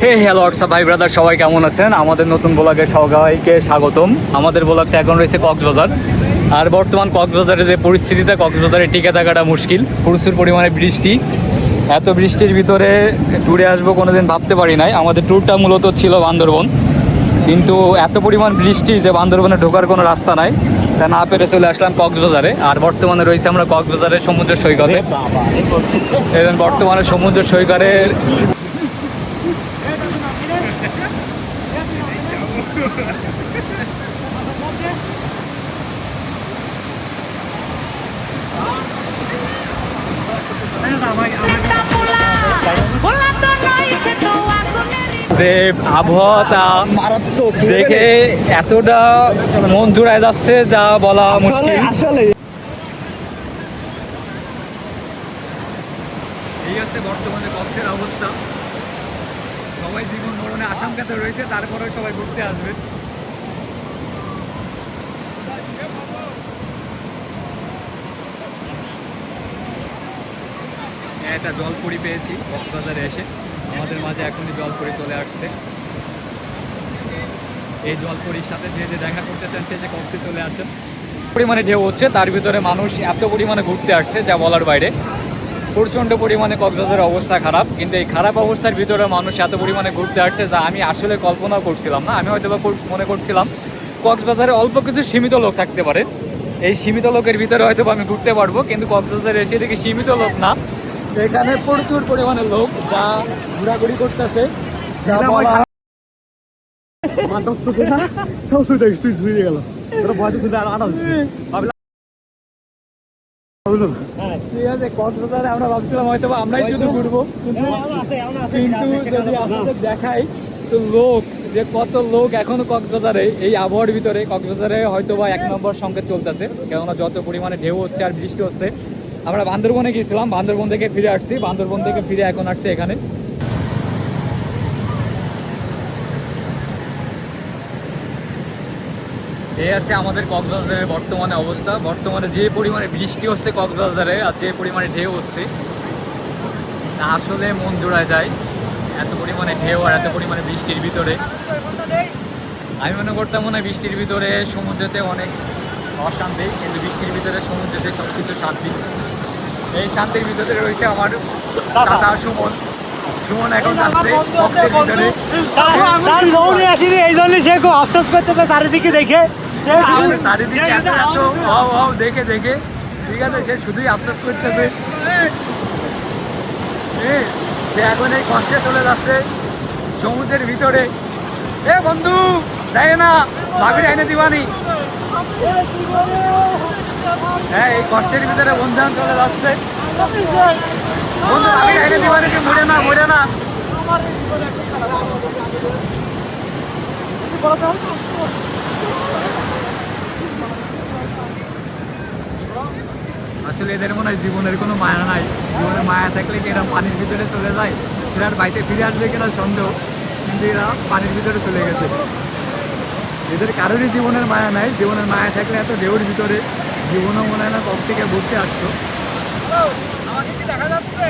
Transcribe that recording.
হে hello WhatsApp ভাই brother, সবাই কেমন আছেন? আমাদের নতুন ব্লগে সবাইকে স্বাগতম। আমাদের ব্লগটা এখন রয়েছে কক্সবাজার। আর বর্তমান কক্সবাজারের যে পরিস্থিতিতে, কক্সবাজারে টিকে থাকাটা মুশকিল। প্রচুর পরিমাণে বৃষ্টি। এত বৃষ্টির ভিতরে ট্যুরে আসবো কোনোদিন ভাবতে পারি নাই। আমাদের ট্যুরটা মূলত ছিল বান্দরবন, কিন্তু এত পরিমাণ বৃষ্টি যে বান্দরবনে ঢোকার কোনো রাস্তা নাই, তা না পেরে চলে আসলাম কক্সবাজারে। আর বর্তমানে রয়েছে আমরা কক্সবাজারের সমুদ্র সৈকতে। এবং বর্তমানে সমুদ্র সৈকতের যে আবহাওয়াটা মারাত্মক দেখে এতটা মন জুড়ায় যাচ্ছে যা বলা মুশকিল। আসলে এই হচ্ছে বর্তমানে কক্ষের অবস্থা। সবাই জীবন মরণে আশঙ্কাতে রয়েছে, তারপরে সবাই ঘুরতে আসবে। একটা জলপুরি পেয়েছি কক্সবাজারে এসে। আমাদের মাঝে এখনই জলপুরি চলে আসছে। এই জলপুরির সাথে যে যে দেখা করতে চান সে যে কক্ষে চলে আসেন। পরিমাণে ঢেউ হচ্ছে, তার ভিতরে মানুষ এত পরিমাণে ঘুরতে আসছে যা বলার বাইরে। প্রচণ্ড পরিমাণে কক্সবাজারের অবস্থা খারাপ, কিন্তু এই খারাপ অবস্থার ভিতরে মানুষ এত পরিমাণে ঘুরতে আসছে যা আমি আসলে কল্পনাও করছিলাম না। আমি হয়তো মনে করছিলাম কক্সবাজারে অল্প কিছু সীমিত লোক থাকতে পারে, এই সীমিত লোকের ভিতরে হয়তো আমি ঘুরতে পারবো, কিন্তু কক্সবাজারে এসে দেখি সীমিত লোক না, এখানে প্রচুর পরিমাণে লোক যা ঘোরাঘুরি করতেছে। ঠিক আছে, কক্সবাজারে আমরা ভাবছিলাম হয়তো আমরাই শুধু ঘুরবো, কিন্তু যদি আপনাদের দেখাই তো লোক যে কত লোক এখনো কক্সবাজারে এই আবহাওয়ার ভিতরে। কক্সবাজারে হয়তো বা 1 নম্বর সংকেত চলতেছে, কেননা যত পরিমাণে ঢেউ হচ্ছে আর বৃষ্টি হচ্ছে। আমরা বান্দরবনে গিয়েছিলাম, বান্দরবন থেকে ফিরে আসছি, বান্দরবন থেকে ফিরে এখন আসছি এখানে। এই আছে আমাদের কক্সবাজারের বর্তমানে অবস্থা। বর্তমানে যে পরিমাণে বৃষ্টি হচ্ছে কক্সবাজারে আর যে পরিমাণে ঢেউ হচ্ছে, তা আসলে মন জোড়ায় যায়। এত পরিমাণে ঢেউ আর এত পরিমাণে বৃষ্টির ভিতরে আমি মনে করতাম মনে হয় বৃষ্টির ভিতরে সমুদ্রেতে অনেক অশান্তি, কিন্তু বৃষ্টির ভিতরে সমুদ্রেতে সব কিছু শান্তি। এই শান্তির ভিতরে রয়েছে আমার চাচা সুমন। সুমন এখন যাচ্ছে কক্সের ভিতরে। তার বউ নিয়ে আসিনি, এই জন্যই সে খুব আফসোস করতেছে চারিদিকে দেখে। চারিদিকে এত দেখে দেখে, ঠিক আছে, সে শুধুই আফসোস করতেছে। সে এখন এই কষ্টে চলে যাচ্ছে সমুদ্রের ভিতরে। এ বন্ধু দেয় না, ভাবির আইনে দিবানি। হ্যাঁ, এই কষ্টের ভিতরে বন্ধু চলে যাচ্ছে। বন্ধু ভাবির আইনে দিবানি, যে মরে না মরে না। আসলে এদের মনে হয় জীবনের কোনো মায়া নাই। জীবনে মায়া থাকলে কি এরা পানির ভিতরে চলে যায়? এরা বাড়িতে ফিরে আসবে কিনা সন্দেহ, কিন্তু এরা পানির ভিতরে চলে গেছে। এদের কারোরই জীবনের মায়া নাই। জীবনের মায়া থাকলে এত ঢেউর ভিতরে জীবনও মনে হয় না কম থেকে ঘুরতে আসতো। আমাকে কি দেখা যাচ্ছে?